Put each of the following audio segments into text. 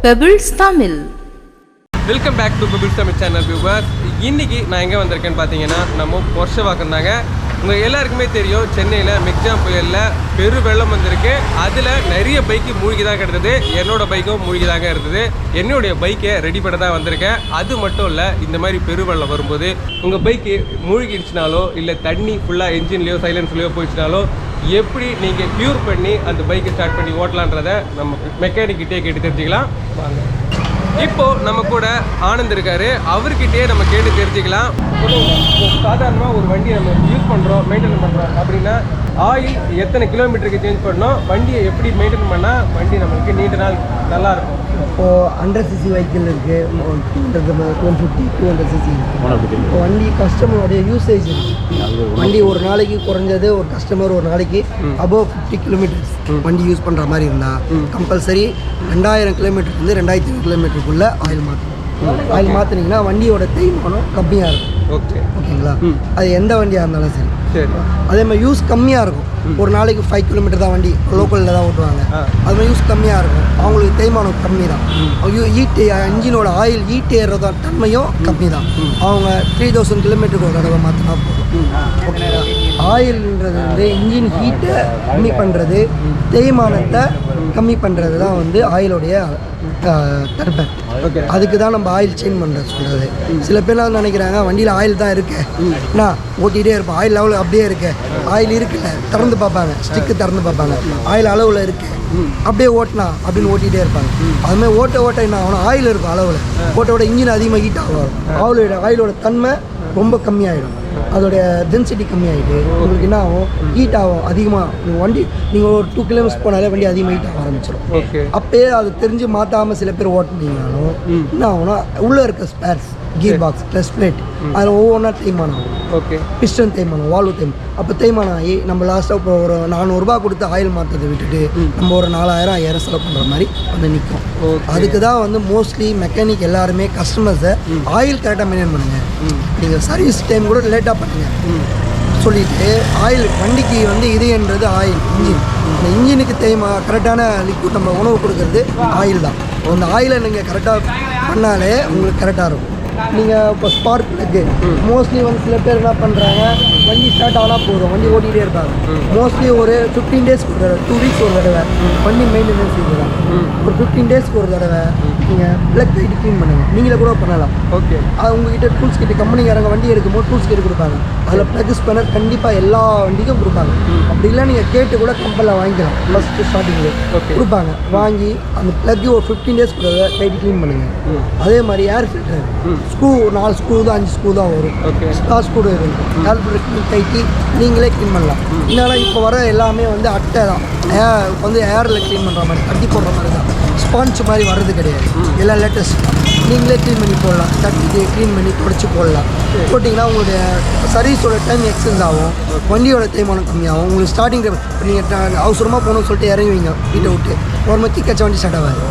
Pebbles Tamil. Welcome back to Pebbles Tamil channel viewers. இன்றைக்கி நான் எங்கே வந்திருக்கேன்னு பார்த்தீங்கன்னா நம்ம பொர்ஷை வாக்குறாங்க. உங்கள் எல்லாருக்குமே தெரியும், சென்னையில் மிக்ஜாம் புயலில் பெரு வெள்ளம் வந்திருக்கு. அதில் நிறைய பைக்கு மூழ்கி தான் கிடந்தது. என்னோடய பைக்கும் மூழ்கி தாங்க இருந்தது. என்னுடைய பைக்கை ரெடி பண்ண தான் வந்திருக்கேன். அது மட்டும் இல்லை, இந்த மாதிரி பெரு வெள்ளம் வரும்போது உங்கள் பைக்கு மூழ்கிடுச்சுனாலோ இல்லை தண்ணி ஃபுல்லாக என்ஜின்லேயோ சைலன்ஸ்லேயோ போயிடுச்சுனாலோ எப்படி நீங்கள் க்யூர் பண்ணி அந்த பைக்கை ஸ்டார்ட் பண்ணி ஓட்டலான்றதை நம்ம மெக்கானிக்கிட்டே கேட்டு தெரிஞ்சுக்கலாம் வாங்க. இப்போது நம்ம கூட ஆனந்த் இருக்காரு. அவர்கிட்டயே நம்ம கேட்டு தெரிஞ்சுக்கலாம். சாதாரணமாக ஒரு வண்டியை நம்ம யூஸ் பண்ணுறோம், மெயின்டைன் பண்ணுறோம் அப்படின்னா ஆயில் எத்தனை கிலோமீட்டருக்கு சேஞ்ச் பண்ணோம், வண்டியை எப்படி மெயின்டைன் பண்ணால் வண்டி நம்மளுக்கு நீண்ட நாள் நல்லாயிருக்கும்? இப்போது 100 cc வெஹிக்கிள் இருக்குது, 150 200 cc இருக்குது. இப்போ வண்டி கஸ்டமருடைய யூசேஜ் இருக்குது. வண்டி ஒரு நாளைக்கு குறைஞ்சது ஒரு கஸ்டமர் ஒரு நாளைக்கு அபோவ் 50 கிலோமீட்டர்ஸ் வண்டி யூஸ் பண்ணுற மாதிரி இருந்தால் கம்பல்சரி 2000 கிலோமீட்டர்லேருந்து 2000 கிலோமீட்டருக்குள்ளே ஆயில் மாற்றணும். ஆயில் மாற்றினீங்கன்னா வண்டியோட தேய்மானம் கம்மியாக இருக்கும். ஓகேங்களா? அது எந்த வண்டியாக இருந்தாலும் சரி. அதே மாதிரி யூஸ் கம்மியாக இருக்கும். ஒரு நாளைக்கு 5 கிலோமீட்டர் தான் வண்டி லோக்கலில் தான் ஓட்டுவாங்க. அது மாதிரி யூஸ் கம்மியாக இருக்கும். அவங்களுக்கு தேய்மானம் கம்மி தான். இன்ஜினோட ஆயில் ஈட்டு ஏறுறதோட தன்மையும் கம்மி தான். அவங்க 3000 கிலோமீட்டருக்கு ஒரு தடவை மாற்றினா போதும். ஓகேங்களா? ஆயில்ன்றது வந்து இன்ஜின் ஹீட்டை கம்மி பண்ணுறது, தேய்மானத்தை கம்மி பண்ணுறது தான் வந்து ஆயிலுடைய தன்மை. அதுக்கு தான் நம்ம ஆயில் சேஞ்ச் பண்ணுறது சொல்கிறது. சில பேர்லாம் நினைக்கிறாங்க வண்டியில் ஆயில் தான் இருக்கு, நான் ஓட்டிகிட்டே இருப்பேன், ஆயில் லெவல் அப்படியே இருக்கு, ஆயில் இருக்குல்ல திறந்து பார்ப்பாங்க, ஸ்டிக்கு திறந்து பார்ப்பாங்க, ஆயில் அளவில் இருக்கு, அப்படியே ஓட்டினா அப்படின்னு ஓட்டிகிட்டே இருப்பாங்க. அதுமாதிரி ஓட்ட என்ன ஆகணும், ஆயில் இருக்கும் அளவில், ஓட்டோட இன்ஜின் அதிகமாக ஹீட் ஆகும், ஆயிலோட தன்மை ரொம்ப கம்மியாகிடும், அதோடைய டென்சிட்டி கம்மியாகிட்டு உங்களுக்கு என்ன ஆகும், ஹீட் ஆகும் அதிகமாக. வண்டி நீங்கள் ஒரு 2 கிலோமீட்டர்ஸ் போனாலே வண்டி அதிகமாக ஹீட் ஆக ஆரம்பிச்சிடும். அப்பயே அது தெரிஞ்சு மாற்றாமல் சில பேர் ஓட்டினீங்கனாலும் என்ன ஆகும்னா உள்ளே இருக்க spares, gear box, clutch plate, அதில் ஒவ்வொன்றா தேய்மானம் ஆகும். பிஸ்டன் தேய்மானம், வால்வு தேய்மானம். அப்போ தேய்மானம் ஆகி நம்ம லாஸ்ட்டாக இப்போ ஒரு 400 ரூபா கொடுத்து ஆயில் மாற்றத்தை விட்டுட்டு நம்ம ஒரு 4000 5000 செலவு பண்ணுற மாதிரி வந்து நிற்கும். அதுக்கு தான் வந்து மோஸ்ட்லி மெக்கானிக் எல்லாருமே கஸ்டமர்ஸை ஆயில் கரெக்டாக மெயின்டைன் பண்ணுங்கள், நீங்கள் சர்வீஸ் டைம் கூட லேட்டாக பண்ணுங்கள் சொல்லிவிட்டு, ஆயில் வண்டிக்கு வந்து இதுன்றது ஆயில் இன்ஜின், அந்த இன்ஜினுக்கு கரெக்டான லிக்விட் நம்ம உணவு கொடுக்கறது ஆயில் தான். அந்த ஆயிலை நீங்கள் கரெக்டாக பண்ணாலே உங்களுக்கு கரெக்டாக இருக்கும். நீங்கள் இப்போ ஸ்பார்க் ப்ளக்கு மோஸ்ட்லி வந்து சில பேர் என்ன பண்ணுறாங்க, வண்டி ஸ்டார்ட் ஆனால் போதும் வண்டி ஓட்டிகிட்டே இருக்காங்க. மோஸ்ட்லி ஒரு 15 டேஸ்க்கு ஒரு தடவை, 2 வீக்ஸ் ஒரு தடவை வண்டி மெயின்டெனன்ஸ் செய்யலாம். ஒரு 15 டேஸ்க்கு ஒரு தடவை நீங்கள் ப்ளக் லைட் க்ளீன் பண்ணுங்கள். நீங்களே கூட பண்ணலாம். அது உங்கள்கிட்ட டூல்ஸ் கிட்ட கம்பெனிக்காரங்க வண்டி எடுக்கும்போது டூல்ஸ் கிட்ட கொடுப்பாங்க. அதில் ப்ளக் ஸ்பெனர் கண்டிப்பாக எல்லா வண்டிக்கும் கொடுப்பாங்க. அப்படி இல்லை நீங்கள் கேட்டு கூட கம்பெனியில் வாங்கிக்கலாம். ஃபஸ்ட்டு ஸ்டார்டிங்கில் கொடுப்பாங்க. வாங்கி அந்த ப்ளக்கு ஒரு 15 டேஸ்க்கு ஒரு தடவை லைட் க்ளீன் பண்ணுங்கள். அதே மாதிரி ஏர் ஃபில்டர் ஸ்க்ரூ 4 ஸ்க்ரூ தான் 5 ஸ்க்ரூ தான் வரும். ஸ்டார் ஸ்க்ரூ இருக்கும். கால்குலேட் கைட்டி நீங்களே க்ளீன் பண்ணலாம். என்னன்னா இப்போ வர எல்லாமே வந்து அட்டை தான், வந்து ஏரில் க்ளீன் பண்ணுற மாதிரி கட்டி போடுற மாதிரி தான், ஸ்பான்ச் மாதிரி வர்றது கிடையாது. எல்லாம் லேட்டஸ்ட் நீங்களே க்ளீன் பண்ணி போடலாம். தட்டி க்ளீன் பண்ணி தொடச்சி போடலாம். போட்டிங்கன்னா உங்களுடைய சர்வீஸோட டைம் எக்ஸ்டென்ஸ் ஆகும், வண்டியோட தேய்மானம் கம்மியாகும். உங்களுக்கு ஸ்டார்டிங் நீங்கள் அவசரமாக போகணும்னு சொல்லிட்டு இறங்குவீங்க வீட்டை விட்டு, ஒரு மாதிரி கிக்கச்ச வண்டி ஸ்டார்ட் ஆகாது.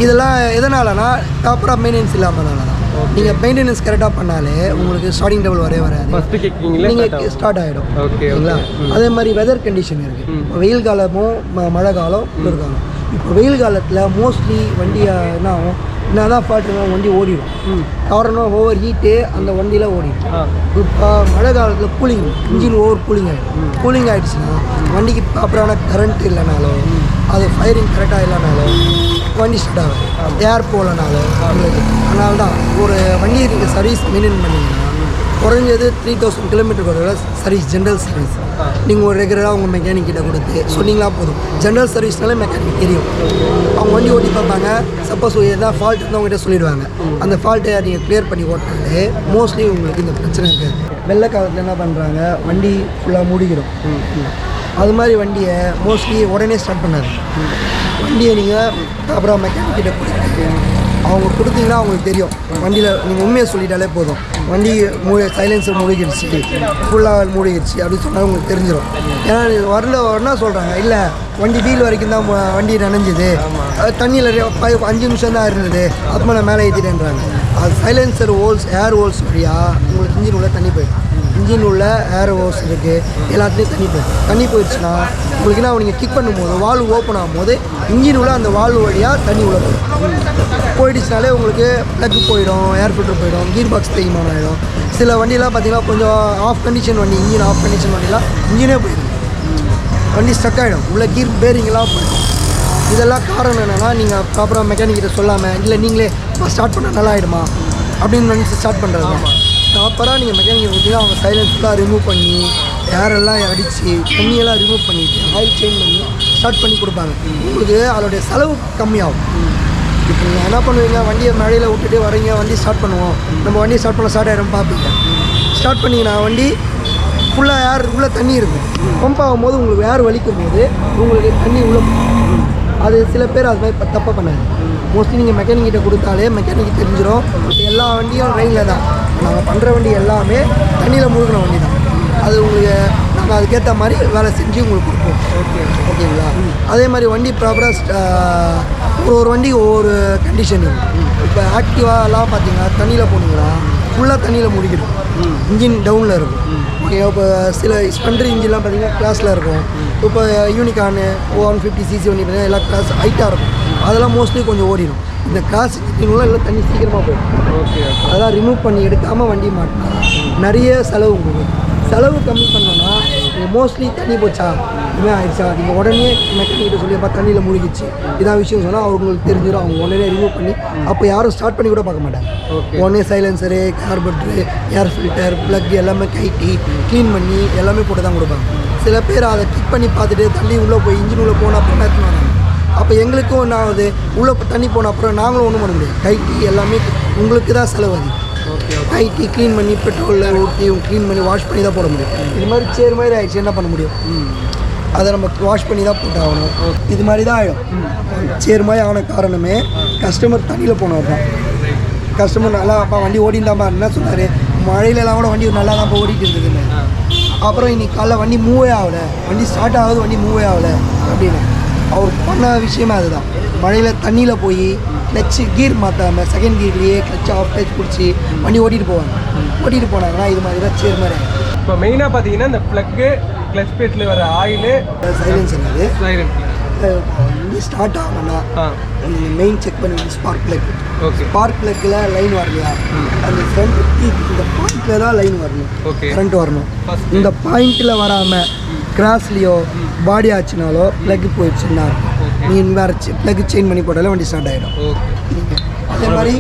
இதெல்லாம் எதனாலனா ப்ராப்பராக மெயின்டெனன்ஸ் இல்லாமனால தான். நீங்கள் மெயின்டெனன்ஸ் கரெக்டாக பண்ணாலே உங்களுக்கு ஸ்டார்டிங் டபுள் வராது, நீங்கள் ஸ்டார்ட் ஆகிடும். ஓகேங்களா? அதே மாதிரி வெதர் கண்டிஷன் இருக்குது. இப்போ வெயில் காலமும் மழை காலம், குளிர்காலம். இப்போ வெயில் காலத்தில் மோஸ்ட்லி வண்டி என்ன ஆகும், என்ன தான் ஃபால்ட்டுனா வண்டி ஓடிடும். காரணம் ஓவர் ஹீட்டு அந்த வண்டியில் ஓடிடும். இப்போ மழை காலத்தில் கூலிங், இன்ஜின் ஓவர் கூலிங் ஆகிடும். கூலிங் ஆகிடுச்சுன்னா வண்டிக்கு ப்ராப்பரான கரண்ட் இல்லைனாலோ, அது ஃபயரிங் கரெக்டாக இல்லைனாலோ வண்டி ஸ்டார்ட் ஆகும். ஏர் போகலனாலும் உங்களுக்கு. அதனால தான் ஒரு வண்டியை நீங்கள் சர்வீஸ் மெயின்டைன் பண்ணிங்கன்னா குறைஞ்சது 3000 கிலோமீட்டருக்கு ஒரு சர்வீஸ், ஜென்ரல் சர்வீஸ் நீங்கள் ஒரு ரெகுலராக உங்கள் மெக்கானிக் கிட்ட கொடுத்து சொன்னீங்களா போதும். ஜென்ரல் சர்வீஸ்னாலே மெக்கானிக் தெரியும், அவங்க வண்டி ஓட்டி பார்ப்பாங்க. சப்போஸ் எதாவது ஃபால்ட் இருந்தால் அவங்ககிட்ட சொல்லிடுவாங்க. அந்த ஃபால்ட்டை நீங்கள் கிளியர் பண்ணி ஓட்டினாலே மோஸ்ட்லி உங்களுக்கு இந்த பிரச்சனை இருக்காது. வெள்ளை காலத்தில் என்ன பண்ணுறாங்க, வண்டி ஃபுல்லாக மூடிக்கிறோம். அது மாதிரி வண்டியை மோஸ்ட்லி உடனே ஸ்டார்ட் பண்ணாது. வண்டியை நீங்கள் அப்புறம் மெக்கானிக் கிட்ட கொடுத்து அவங்க கொடுத்தீங்கன்னா அவங்களுக்கு தெரியும். வண்டியில் நீங்கள் உண்மையை சொல்லிட்டாலே போதும், வண்டி சைலன்சர் மூழ்கிடுச்சு, ஃபுல்லாக மூழ்கிடுச்சு அப்படின்னு சொன்னால் உங்களுக்கு தெரிஞ்சிடும். ஏன்னா வரனா சொல்கிறாங்க, இல்லை வண்டி வீல் வரைக்கும் தான் வண்டி நனைஞ்சுது, தண்ணியில் 5 நிமிஷம் தான் இருந்தது, அப்புறமா நான் மேலே ஏற்றிட்டேன்றாங்க. அது சைலன்சர் ஹோல்ஸ், ஏர் ஹோல்ஸ் வழியாக உங்களுக்கு இன்ஜின் உள்ள தண்ணி போயிடும். இன்ஜின் உள்ள ஏர் ஹோஸ் இருக்குது, எல்லாத்துலேயும் தண்ணி போயிடுச்சுன்னா உங்களுக்கு என்ன நீங்கள் கிக் பண்ணும்போது வால்வு ஓப்பன் ஆகும்போது இன்ஜின் உள்ள அந்த வால்வு வழியாக தண்ணி உள்ள போயிடுச்சுனாலே உங்களுக்கு ப்ளக் போயிடும், ஏர் ஃபில்டர் போயிடும், கீர் பாக்ஸ் தேய்மானம் ஆகிடும். சில வண்டியெலாம் பார்த்தீங்கன்னா கொஞ்சம் ஆஃப் கண்டிஷன் வண்டி, இன்ஜின் ஆஃப் கண்டிஷன் வண்டிலாம் இன்ஜினே போயிடும், வண்டி ஸ்டக் ஆகிடும், உள்ள கீர் பேரிங்கெல்லாம் போயிடும். இதெல்லாம் காரணம் என்னென்னா நீங்கள் ப்ராப்பராக மெக்கானிக்கிட்ட சொல்லாமல் இல்லை நீங்களே ஸ்டார்ட் பண்ணால் நல்லா ஆகிடுமா அப்படின்னு நினச்சி ஸ்டார்ட் பண்ணுறது தான். ப்ராப்பராக நீங்கள் மெக்கானிக்கை கொடுத்தீங்கன்னா அவங்க சைலன்ஸ்லாம் ரிமூவ் பண்ணி ஏரெல்லாம் அடித்து தண்ணியெல்லாம் ரிமூவ் பண்ணிவிட்டு ஆயில் சேஞ்ச் பண்ணி ஸ்டார்ட் பண்ணி கொடுப்பாங்க. உங்களுக்கு அதோடைய செலவு கம்மியாகும். இப்போ நீங்கள் என்ன பண்ணுவீங்க, வண்டியை மழையில் விட்டுட்டு வரீங்க, வண்டி ஸ்டார்ட் பண்ணுவோம், நம்ம வண்டியை ஸ்டார்ட் பண்ண ஸ்டார்ட் ஆகிடும் பார்ப்பீங்க. ஸ்டார்ட் பண்ணிங்கன்னா வண்டி ஃபுல்லாக ஏர் உள்ளே தண்ணி இருக்கும், பம்ப் ஆகும்போது உங்களுக்கு ஏர் வலிக்கும் போது உங்களுக்கு தண்ணி உள்ளே அது சில பேர் அது மாதிரி தப்பாக பண்ணாது. மோஸ்ட்லி நீங்கள் மெக்கானிக்கிட்ட கொடுத்தாலே மெக்கானிக்கு தெரிஞ்சிடும். இப்போ எல்லா வண்டியும் ட்ரெயினில் தான் நாங்கள் பண்ணுற வண்டி எல்லாமே தண்ணியில் முழுகின வண்டி தான். அது உங்களுக்கு நாங்கள் அதுக்கேற்ற மாதிரி வேலை செஞ்சு உங்களுக்கு கொடுப்போம். ஓகேங்களா? அதே மாதிரி வண்டி ப்ராப்பராக ஒரு வண்டிக்கு ஒவ்வொரு கண்டிஷன் இருக்குது. இப்போ ஆக்டிவாலாம் பார்த்தீங்கன்னா தண்ணியில் போனீங்கன்னா ஃபுல்லாக தண்ணியில் முடிக்கிடும், இன்ஜின் டவுனில் இருக்கும். ஓகே, இப்போ சில ஸ்பெண்டர் இன்ஜின்லாம் பார்த்தீங்கன்னா கிளாஸில் இருக்கும். இப்போ யூனிகானு 150cc வண்டி பார்த்தீங்கன்னா எல்லாம் கிளாஸ் ஹைட்டாக இருக்கும், அதெல்லாம் மோஸ்ட்லி கொஞ்சம் ஓடிடும். இந்த கிளாஸ் இன்ஜின்லாம் எல்லாம் தண்ணி சீக்கிரமாக போயிடும். ஓகே, அதெல்லாம் ரிமூவ் பண்ணி எடுக்காமல் வண்டி மாட்டினா நிறைய செலவு உங்களுக்கு. செலவு கம்மி பண்ணோன்னா நீங்கள் மோஸ்ட்லி தண்ணி போச்சா இதுமாதிரி ஆயிடுச்சா நீங்கள் உடனே மெக்கானிக்கிட்ட சொல்லியப்பா தண்ணியில் முழுகிச்சு இதான் விஷயம் சொன்னால் அவங்களுக்கு தெரிஞ்சிடும். அவங்க உடனே ரிமூவ் பண்ணி அப்போ யாரும் ஸ்டார்ட் பண்ணி கூட பார்க்க மாட்டாங்க. உடனே சைலன்சரு, கார்பரேட்டரு, ஏர் ஃபில்டர், ப்ளக் எல்லாமே கைட்டி க்ளீன் பண்ணி எல்லாமே போட்டு தான் கொடுப்பாங்க. சில பேர் அதை கிக் பண்ணி பார்த்துட்டு தண்ணி உள்ளே போய் இன்ஜின் உள்ளே போனால் அப்புறம் மேட்ச் வராங்க. அப்போ எங்களுக்கும் என்ன ஆகுது, உள்ளே தண்ணி போன அப்புறம் நாங்களும் ஒன்றும் பண்ண முடியாது. கைட்டி எல்லாமே உங்களுக்கு தான் செலவு அதிகம். கைட்டி க்ளீன் பண்ணி பெட்ரோலில் ஊற்றி க்ளீன் பண்ணி வாஷ் பண்ணி தான் போட முடியும். இது மாதிரி சேர் மாதிரி ஆகிடுச்சு, என்ன பண்ண முடியும், அதை நம்ம வாஷ் பண்ணி தான் போட்டு ஆகணும். இது மாதிரி தான் ஆகிடும். சேர் மாதிரி ஆன காரணமே கஸ்டமர் தண்ணியில் போனவர் தான். கஸ்டமர் நல்லா அப்பா வண்டி ஓடிண்டாமா என்ன சொன்னார், மழையிலலாம் கூட வண்டி நல்லா தான் இப்போ ஓடிட்டு இருந்ததுன்னு. அப்புறம் இன்னைக்கு காலைல வண்டி மூவே ஆகலை, வண்டி ஸ்டார்ட் ஆகுது வண்டி மூவே ஆகலை அப்படின்னு அவர் பண்ண விஷயமே அதுதான். மழையில் தண்ணியில் போய் கிளச்சு கீர் மாற்றாமல் செகண்ட் கீர்லேயே கிளச் ஆஃப் டச் பிடிச்சி வண்டி ஓட்டிகிட்டு போனாங்கன்னா இது மாதிரி தான் சேர் மாதிரி. இப்போ மெயினாக பார்த்தீங்கன்னா இந்த ப்ளக்கு, கிளச் பிளேட்டில் வர ஆயிலு, சைலன்ஸ் என்னது சைலன்ஸ் ஸ்டார்ட் ஆகணும்னா மெயின் செக் பண்ணி ஸ்பார்க் ப்ளக். ஓகே, ஸ்பார்க் ப்ளக்கில் லைன் வரலையா, அந்த ஃப்ரண்ட் இந்த பாயிண்டில் தான் லைன் வரணும். ஓகே, ஃப்ரண்ட் வரணும். இந்த பாயிண்டில் வராமல் கிராஸ்லேயோ பாடி ஆச்சுனாலோ ப்ளக் போயிடுச்சுன்னா நீங்கள் வேறு ப்ளக் சேஞ்ச் பண்ணி போட்டாலே வண்டி ஸ்டார்ட் ஆகிடும். அதே மாதிரி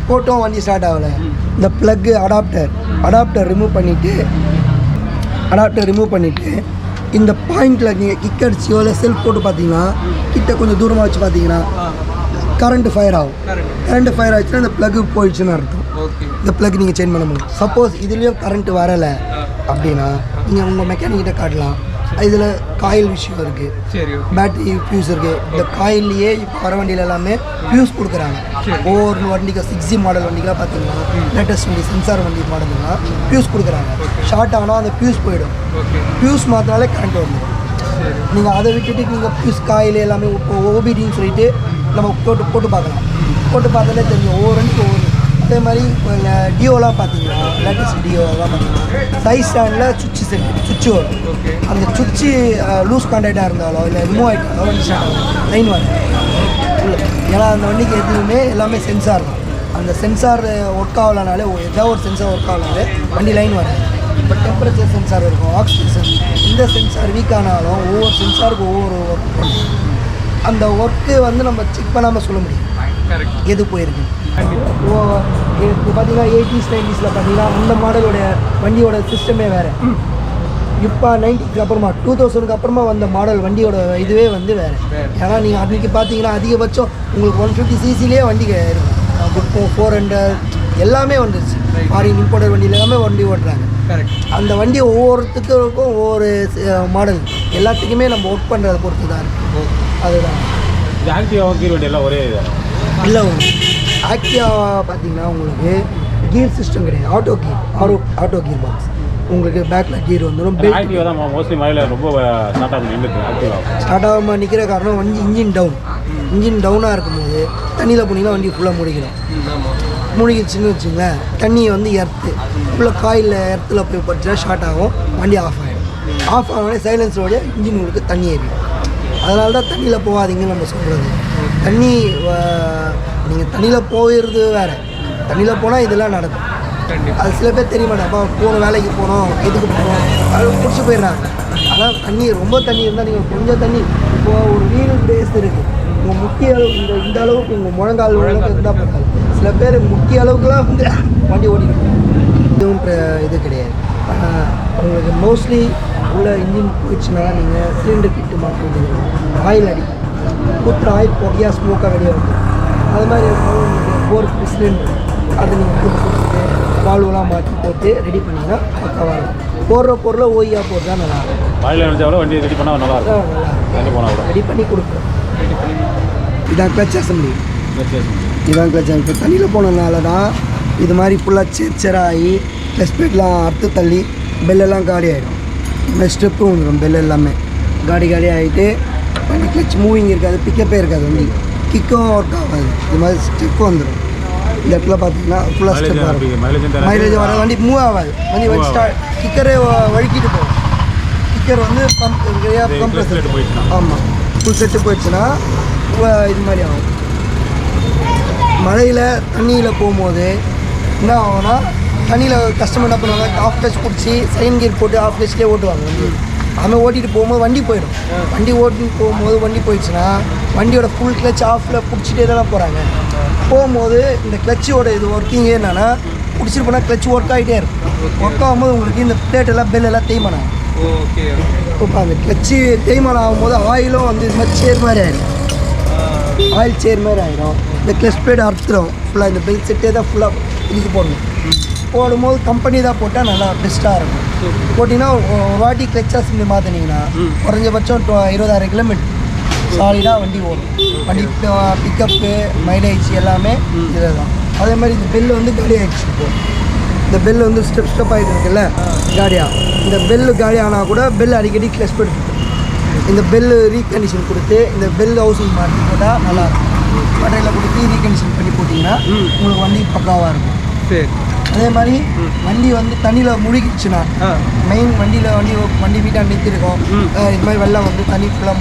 போட்டோம் வண்டி ஸ்டார்ட் ஆகலை, இந்த ப்ளக்கு அடாப்டர் ரிமூவ் பண்ணிவிட்டு இந்த பாயிண்டில் நீங்கள் கிக் அடிச்சியோ இல்லை செல்ஃப் போட்டு பார்த்தீங்கன்னா கிட்ட கொஞ்சம் தூரமாக வச்சு பார்த்தீங்கன்னா கரண்ட்டு ஃபயர் ஆகும். கரண்ட்டு ஃபயர் ஆச்சுன்னா இந்த ப்ளக்கு போயிடுச்சுன்னு அர்த்தம். இந்த ப்ளக் நீங்கள் சேஞ்ச் பண்ண முடியும். சப்போஸ் இதுலேயும் கரண்ட்டு வரலை அப்படின்னா நீங்கள் உங்கள் மெக்கானிக்கிட்ட காட்டலாம். இதில் காயில் விஷயம் இருக்குது, பேட்டரி ஃபியூஸ் இருக்குது. இந்த காயில்லையே இப்போ வர வண்டியில் எல்லாமே ஃபியூஸ் கொடுக்குறாங்க. ஒவ்வொரு வண்டிக்கு 6G மாடல் வண்டிக்கெலாம் பார்த்தீங்கன்னா லேட்டஸ்ட் வண்டி சென்சார் வண்டி மாடலுங்கலாம் ஃபியூஸ் கொடுக்குறாங்க. ஷார்ட் ஆனால் அந்த ஃபியூஸ் போயிடும். ஃபியூஸ் மாற்றினாலே கரண்ட் வந்துடும். நீங்கள் அதை விட்டுட்டு நீங்கள் ஃபியூஸ் காயில் எல்லாமே இப்போ ஓபிடின்னு சொல்லிட்டு நம்ம போட்டு பார்க்கலாம். போட்டு பார்த்தாலே தெரியும் ஒவ்வொரு வண்டிக்கு ஒவ்வொரு. அதே மாதிரி இப்போ டியோலாம் பார்த்தீங்கன்னா லேட்டஸ்ட் டியோலாம் பார்த்தீங்கன்னா சைஸ் ஸ்டாண்டில் சுவிட்சு வரும். அந்த சுவிட்சு லூஸ் கான்டாக்டாக இருந்தாலோ இல்லை ரிமூவ் ஆகிட்டாலோ வண்டி ஸ்டார்ட் ஆகும், லைன் வரும். ஏன்னா அந்த வண்டிக்கு எதுவுமே எல்லாமே சென்சார் தான். அந்த சென்சார் ஒர்க் ஆகலனாலே ஏதாவது ஒரு சென்சார் ஒர்க் ஆகலனாலே வண்டி லைன் வராது. இப்போ டெம்பரேச்சர் சென்சார் இருக்கும், ஆக்சிஜன், இந்த சென்சார் வீக் ஆனாலும் ஒவ்வொரு சென்சாருக்கும் ஒவ்வொரு ஒர்க் பண்ணும். அந்த ஒர்க்கு வந்து நம்ம செக் பண்ணாமல் சொல்ல முடியும் எது போயிருக்கு. இப்போ பார்த்தீங்கன்னா 80s 90s பார்த்தீங்கன்னா அந்த மாடலோடைய வண்டியோட சிஸ்டமே வேறு. இப்போ 90க்கு அப்புறமா 2000க்கு அப்புறமா வந்த மாடல் வண்டியோட இதுவே வந்து வேறு. ஏன்னா நீங்கள் அன்றைக்கி பார்த்தீங்கன்னா அதிகபட்சம் உங்களுக்கு 150cc வண்டி இருக்கும். இப்போ 400 எல்லாமே வந்துருச்சு. ஃபாரின் இம்போர்ட்டட் வண்டியில் எல்லாமே வண்டி ஓட்டுறாங்க. அந்த வண்டி ஒவ்வொருத்துக்கும் ஒவ்வொரு மாடல் எல்லாத்துக்குமே நம்ம ஒர்க் பண்ணுறதை பொறுத்து தான் இருக்குது. அதுதான் ஒரே இல்லை. ஆக்டிவா பார்த்தீங்கன்னா உங்களுக்கு கீர் சிஸ்டம் கிடையாது, ஆட்டோ கீர் பாக்ஸ். உங்களுக்கு பேக்கில் கீர் வந்துடும். ஸ்டார்ட் ஆகாமல் நிற்கிற காரணம் வண்டி இன்ஜின் டவுனாக இருக்கும்போது தண்ணியில் போனீங்கன்னா வண்டி ஃபுல்லாக முடிக்கணும். மூழ்கிடுச்சுன்னு வச்சுங்களேன், தண்ணி வந்து எர்த்து ஃபுல்லாக காயில் எர்த்தில் போய் பட்டுச்சுன்னா ஷார்ட் ஆகும், வண்டி ஆஃப் ஆகிடும். ஆஃப் ஆனோடனே சைலன்ஸோடைய இன்ஜின் உங்களுக்கு தண்ணி ஏறிடும். அதனால தான் தண்ணியில் போகாதீங்கன்னு நம்ம சொல்கிறது. தண்ணி நீங்கள் தண்ணியில் போயிடுறது வேறு, தண்ணியில் போனால் இதெல்லாம் நடக்கும். அது சில பேர் தெரிய மாட்டேன், போகணும் வேலைக்கு போகணும் எதுக்கு போகணும் அது பிடிச்சி போயிடுறாங்க. ஆனால் தண்ணி ரொம்ப தண்ணி இருந்தால் நீங்கள் கொஞ்சம் தண்ணி இப்போது ஒரு வீல் பேஸ் இருக்குது, உங்கள் முக்கிய அளவு இந்த அளவுக்கு உங்கள் முழங்கால் அளவுக்கு இருந்தால் போகாது. சில பேர் முக்கிய அளவுக்குலாம் வந்து வண்டி ஓடிக்கணும், இதுவும் இது கிடையாது. உங்களுக்கு மோஸ்ட்லி உள்ள இன்ஜின் போயிடுச்சுன்னா நீங்கள் சிலிண்டர் கிட்டு மாற்றி ஆயில் அடிக்கும், ஊற்றுற ஆயில் போகியா ஸ்மோக்காக வெளியே இருக்கும். அது மாதிரி போர் சிலிண்டர் அதை நீங்கள் கொடுத்துட்டு வால்வெலாம் மாற்றி போட்டு ரெடி பண்ணிங்கன்னா பக்காவாக இருக்கும். போடுற பொருளை ஓய்யா போட்டு தான் நல்லாயிருக்கும். வண்டி ரெடி பண்ணால் நல்லாயிருக்கும், ரெடி பண்ணி கொடுக்குறோம். இதான் கிளச் அசம்பிளி, இதான் கிளச். இப்போ தண்ணியில் போனதுனால தான் இது மாதிரி ஃபுல்லாக சேராகி கிளச் பிளேட்லாம் அறுத்து தள்ளி பெல்லெல்லாம் காலி ஆகிடும். இந்த மாதிரி ஸ்டெப்பும் வந்துடும், பெல் எல்லாமே காடி ஆகிட்டு வண்டி கிளச் மூவிங் இருக்காது, பிக்கப்பே இருக்காது, வண்டி கிக்கும் ஒர்க் ஆகாது. இது மாதிரி ஸ்டெப்பு வந்துடும். இந்த இடத்துல பார்த்தீங்கன்னா ஃபுல்லாக ஸ்டெப் வரும், மைலேஜ் வர வண்டி மூவ் ஆகாது. வண்டி கிக்கரே வழுக்கிட்டு போகும். கிக்கர் வந்து கம்ப்ரஸர் ஆமாம் ஃபுல் செட்டு போயிடுச்சுன்னா இது மாதிரி ஆகும். மழையில் தண்ணியில் போகும்போது என்ன ஆகும்னா, தண்ணியில் கஸ்டமர் என்ன பண்ணுவாங்க, ஆஃப் கிளச் பிடிச்சி செகண்ட் கியர் போட்டு ஆஃப் கிளச்லேயே ஓட்டுவாங்க. வண்டி அவன் ஓட்டிகிட்டு போகும்போது வண்டி போயிடும். வண்டி ஓட்டிட்டு போகும்போது வண்டி போயிடுச்சுன்னா வண்டியோட ஃபுல் கிளச் ஆஃபில் பிடிச்சிட்டே தான் போகிறாங்க. போகும்போது இந்த கிளச்சோட இது ஒர்க்கிங்கே என்னென்னா, பிடிச்சிட்டு போனால் கிளச் ஒர்க் ஆகிட்டே இருக்கும். ஒர்க் ஆகும்போது உங்களுக்கு இந்த பிளேட்டெல்லாம் பெல்லெல்லாம் தேய்மானம் ஆகும். இப்போ அந்த கிளச்சு தேய்மானம் ஆகும்போது ஆயிலும் வந்து இது மாதிரி சேர் மாதிரி ஆகிடும், ஆயில் சேர் மாதிரி ஆகிடும். இந்த கிளச் பிளேட் அறுத்துடும் ஃபுல்லாக. இந்த பெல் செட்டே தான் ஃபுல்லாக இதுக்கு போடணும். போடும்போது கம்பெனி தான் போட்டால் நல்லா பெஸ்ட்டாக இருக்கும். போட்டிங்கன்னா ஒரு வாட்டி கிளச் அசம்பிளி மாற்றினீங்கன்னா குறைஞ்சபட்சம் 20,000 கிலோமீட்டர் சாலிடாக வண்டி ஓடும். வண்டி பிக்கப்பு மைலேஜ் எல்லாமே இதில் தான். அதே மாதிரி இந்த பெல்லு வந்து காலி ஆகிடுச்சு. இப்போது இந்த பெல்லு வந்து ஸ்டெப் ஆகிட்டு இருக்குல்ல காலியாக, இந்த பெல்லு காலி ஆனால் கூட பெல் அடிக்கடி கிளச் போட்டு இந்த பெல்லு ரீகண்டிஷன் கொடுத்து இந்த பெல் ஹவுசிங் மாற்றி போட்டால் நல்லாயிருக்கும். கடையில் கொடுத்து ரீகண்டிஷன் பண்ணி போட்டிங்கன்னா உங்களுக்கு வண்டி பக்காவாக இருக்கும். சரி. அதே மாதிரி வண்டி வந்து தண்ணியில் முழுகிடுச்சுன்னா, மெயின் வண்டி வீட்டாக நிறுத்திருக்கோம், இது மாதிரி வெள்ளம் வந்து தண்ணி ஃபுல்லாக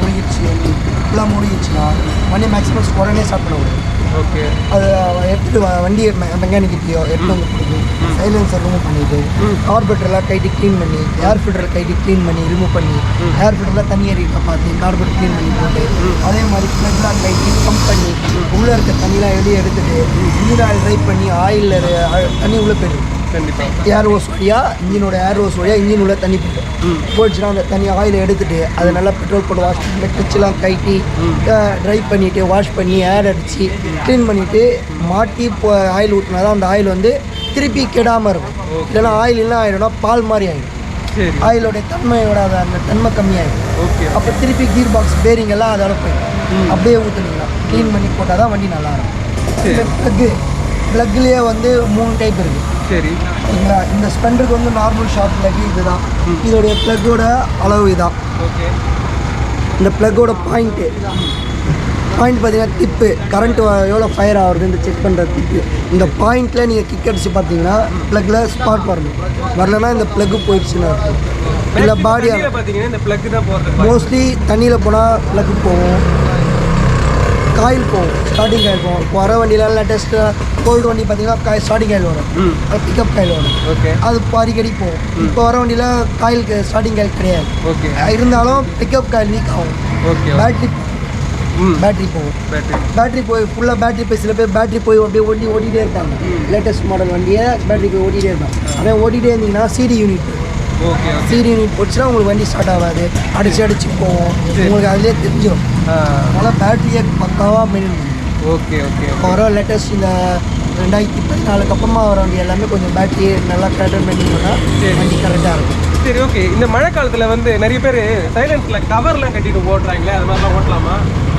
முழுகிடுச்சுன்னா வண்டி மேக்ஸிமம் உடனே ஸ்டார்ட் பண்ண முடியும். ஓகே. அதை எடுத்துகிட்டு வண்டியை மெக்கானிக்கிட்டையோ எடுத்து வந்து கொடுத்து சைலன்சர் ரிமூவ் பண்ணிவிட்டு கார்பரேட்டர்லாம் கைட்டு க்ளீன் பண்ணி ஏர் ஃபில்டரை கைட்டு க்ளீன் பண்ணி ரிமூவ் பண்ணி ஏர் ஃபில்டரில் தண்ணி ஏறிக்க பார்த்து கார்பரேட்டர் க்ளீன் பண்ணி போட்டு அதே மாதிரி ஃப்ளக்லாம் கைட்டு பம்ப் பண்ணி உள்ளே இருக்க தண்ணிலாம் வெளியே எடுத்துகிட்டு இன்ஜின் ஆயில் ட்ரை பண்ணி ஆயிலில் தண்ணி உள்ளே போய்டும். கண்டிப்பாக ஏர் ஹோஸ் வழியாக இன்ஜினோட ஏர் ஹோஸ் வழியாக இன்ஜின் உள்ள தண்ணி போயிடுச்சுன்னா அந்த தண்ணி ஆயில் எடுத்துகிட்டு அதை நல்லா பெட்ரோல் போட்டு வாஷ் பண்ணி கிளச்செல்லாம் கைட்டி ட்ரை பண்ணிவிட்டு வாஷ் பண்ணி ஏர் அடித்து க்ளீன் பண்ணிவிட்டு மாட்டி ஆயில் ஊற்றினா தான் அந்த ஆயில் வந்து திருப்பி கெடாமல் இருக்கும். இல்லைன்னா ஆயில் என்ன ஆகிடும்னா பால் மாதிரி ஆகிடும். ஆயிலோடைய தன்மையோட அந்த தன்மை கம்மியாகிடும். ஓகே. அப்போ திருப்பி கீர் பாக்ஸ் பேரிங் எல்லாம் அதோட போயிடும். அப்படியே ஊற்றுனீங்களா க்ளீன் பண்ணி போட்டால் தான் வண்டி நல்லாயிருக்கும். ப்ளக்லேயே வந்து 3 டைப் இருக்குது. சரி. சரிங்களா? இந்த ஸ்பெண்டருக்கு வந்து நார்மல் ஷார்ட் ப்ளக் இதுதான். இதோடைய ப்ளக்கோட அளவு இதுதான். ஓகே. இந்த ப்ளக்கோட பாயிண்ட் பார்த்தீங்கன்னா டிப்பு கரண்ட் எவ்வளோ ஃபயர் ஆகுதுன்னு செக் பண்ணுற டிப்பு. இந்த பாயிண்டில் நீங்கள் கிக் அடித்து பார்த்தீங்கன்னா ப்ளக்கில் ஸ்பாட் வரணும். வரலன்னா இந்த ப்ளக்கு போயிடுச்சுன்னு இருக்கும். இல்லை பாடியாக பார்த்தீங்கன்னா இந்த ப்ளக்கு தான் போகிறது. மோஸ்ட்லி தண்ணியில் போனால் ப்ளக்கு போகும், காயில் போகும், ஸ்டார்டிங் காயில் போகும். இப்போ வர வண்டியிலாம் லேட்டஸ்ட்டாக கோல்டு வண்டி பார்த்தீங்கன்னா ஸ்டார்டிங் காயில் வரும், அது பிக்கப் காயில் வரும். ஓகே. அது அடிக்கடி போகும். இப்போ வர வண்டியில் காயிலுக்கு ஸ்டார்டிங் காயில் கிடையாது. ஓகே. இருந்தாலும் பிக்கப் காயில் வீக் ஆகும். ஓகே. பேட்ரி போகும். பேட்ரி போய் ஃபுல்லாக பேட்ரி போய் சில பேர் பேட்ரி போய் அப்படியே ஓட்டிகிட்டே இருப்பாங்க. லேட்டஸ்ட் மாடல் வண்டியை பேட்ரி போய் ஓட்டிகிட்டே இருப்பாங்க. அதே ஓட்டிகிட்டே இருந்தீங்கன்னா CD unit. Okay. CD unit போச்சுன்னா உங்களுக்கு வண்டி ஸ்டார்ட் ஆகாது, அடிச்சு போகும். உங்களுக்கு அதிலே தெரிஞ்சிடும். அதனால் பேட்டரியை பக்காவாக மெயின்டைன் பண்ணும். ஓகே. இப்போ வர லேட்டஸ்ட் இந்த 2014 அப்புறமா வர வண்டி எல்லாமே கொஞ்சம் பேட்டரி நல்லா கரெக்டாக மெயின்டைன் பண்ணால் வண்டி கரெக்டாக இருக்கும். சரி. ஓகே. இந்த மழை காலத்தில் வந்து நிறைய பேர் சைலன்ஸில் கவர்லாம் கட்டிட்டு ஓட்டுறாங்களே, அது மாதிரிலாம் ஓட்டலாமா?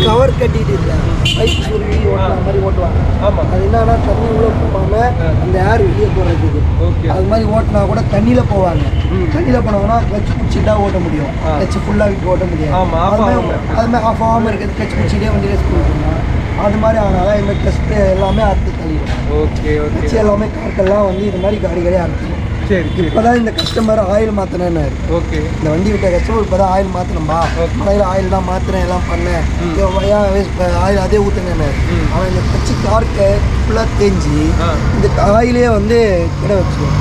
கவர் கட்டிட்டு இல்லை, பைக் சுருவி ஓட்டுற மாதிரி ஓட்டுவாங்க. ஆமாம். அது என்னன்னா தண்ணி உள்ளே போகாமல் அந்த ஏர் வெளியே போகிறதுக்கு. ஓகே. அது மாதிரி ஓட்டினா கூட தண்ணியில் போவாங்க. தண்ணியில் போனாங்கன்னா கிளச் பிடிச்சிட்டா ஓட்ட முடியும், கிளச் ஃபுல்லாக விட்டு ஓட்ட முடியாது. ஆமாம். அது மாதிரி ஆஃப் ஆகாமல் இருக்குது, கிளச் பிடிச்சிட்டே வண்டி ரேஸ் பண்ணுவாங்க. அது மாதிரி ஆனாலும் இந்த கிளச் எல்லாமே அறுத்து தள்ளிடும். Okay okay. மிச்சம் எல்லாமே காட்டெல்லாம் வந்து இது மாதிரி காடிகளே அறுத்துடும். சரி சரி. இப்போ தான் இந்த கஸ்டமர் ஆயில் மாற்றினேன்னாரு. ஓகே. இந்த வண்டி விட்ட கஸ்டமர் இப்போ தான் ஆயில் மாற்றினம்பா, மலையில் ஆயில் தான் மாற்றினேன் எல்லாம் பண்ணேன், ஆயில் அதே ஊற்றுங்கன்னாரு. அவன் இந்த தச்சு கார்க்கு ஃபுல்லாக தேஞ்சி இந்த ஆயிலே வந்து கிட வச்சுருவோம்.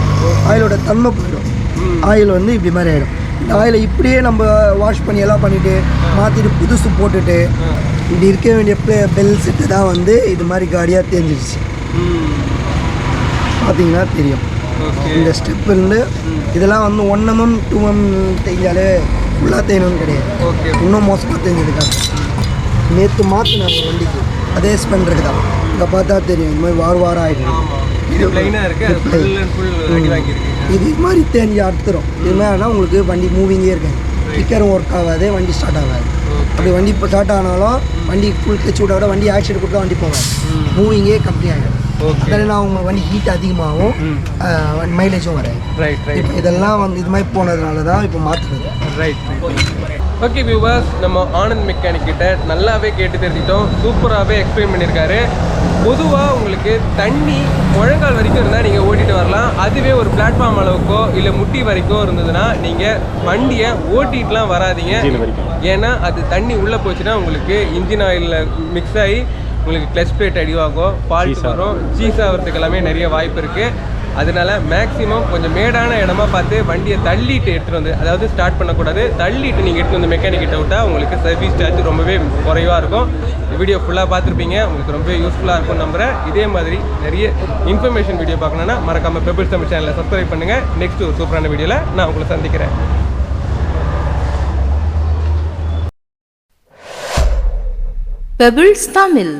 ஆயிலோட தன்மை போயிடும். ஆயில் வந்து இப்படி மாதிரி ஆகிடும். இந்த ஆயிலை இப்படியே நம்ம வாஷ் பண்ணி எல்லாம் பண்ணிவிட்டு மாற்றிட்டு புதுசு போட்டுட்டு இப்படி இருக்க வேண்டிய பெல் செட்டு தான் வந்து இது மாதிரி காடியாக தேஞ்சிடுச்சு. பார்த்தீங்கன்னா தெரியும். இந்த ஸ்டெப் இருந்து இதெல்லாம் வந்து 1 mm 2 mm தேஞ்சாலே ஃபுல்லாக தேயணும்னு கிடையாது. ஓகே. இன்னும் மோசமாக தேஞ்சதுக்காக நேற்று மாற்றினாங்க வண்டிக்கு அதே ஸ்பெண்டருக்கு தான். இங்கே பார்த்தா தெரியும் இது மாதிரி வாரம் ஆகிடும். இது ப்ளைனாக இருக்குது, இது மாதிரி தேஞ்சி அறுத்துரும். இது மாதிரினா உங்களுக்கு வண்டி மூவிங்கே இருக்காது, கிக்கரும் ஒர்க் ஆகாது, வண்டி ஸ்டார்ட் ஆகாது. அப்படி வண்டி இப்போ ஸ்டார்ட் ஆனாலும் வண்டி ஃபுல் கிளச் விட விட வண்டி ஆக்சிடென்ட் கொடுத்தா வண்டி போகாது, மூவிங்கே கம்மி ஆகிடும். அதனால் அவங்க வண்டி ஹீட் அதிகமாகவும் மைலேஜும் வராது. Right right. இப்போ இதெல்லாம் வந்து இது மாதிரி போனதுனால தான் இப்போ மாற்றுறது. ரைட். ஓகே வியூவர்ஸ், நம்ம ஆனந்த் மெக்கானிக் கிட்ட நல்லாவே கேட்டு தெரிஞ்சிட்டோம். சூப்பராகவே எக்ஸ்பிளைன் பண்ணியிருக்காரு. பொதுவாக உங்களுக்கு தண்ணி முழங்கால் வரைக்கும் இருந்தால் நீங்கள் ஓட்டிகிட்டு வரலாம். அதுவே ஒரு பிளாட்ஃபார்ம் அளவுக்கோ இல்லை முட்டி வரைக்கும் இருந்ததுன்னா நீங்கள் வண்டியை ஓட்டிகிட்டுலாம் வராதிங்க. ஏன்னா அது தண்ணி உள்ளே போச்சுன்னா உங்களுக்கு இன்ஜின் ஆயிலில் மிக்ஸ் ஆகி உங்களுக்கு கிளச் பிளேட் அடிவாகும், ஃபால்ட் வரும், சீஸ் ஆகிறதுக்கு எல்லாமே நிறைய வாய்ப்பு இருக்குது. அதனால மேக்ஸிமம் கொஞ்சம் மேடான இடமா பார்த்து வண்டியை தள்ளிட்டு எடுத்துகிட்டு வந்து, அதாவது ஸ்டார்ட் பண்ணக்கூடாது, தள்ளிட்டு நீங்கள் எடுத்துகிட்டு வந்து மெக்கானிக் கிட்ட விட்டால் உங்களுக்கு சர்வீஸ் சார்ஜ் ரொம்பவே குறைவாக இருக்கும். வீடியோ ஃபுல்லாக பார்த்துருப்பீங்க, உங்களுக்கு ரொம்பவே யூஸ்ஃபுல்லாக இருக்கும் நம்புகிறேன். இதே மாதிரி நிறைய இன்ஃபர்மேஷன் வீடியோ பார்க்கணுன்னா மறக்காமல் பெபிள்ஸ் தமிழ் சேனலை சப்ஸ்கிரைப் பண்ணுங்கள். நெக்ஸ்ட் ஒரு சூப்பரான வீடியோவில் நான் உங்களை சந்திக்கிறேன். பெபிள்ஸ் தமிழ்.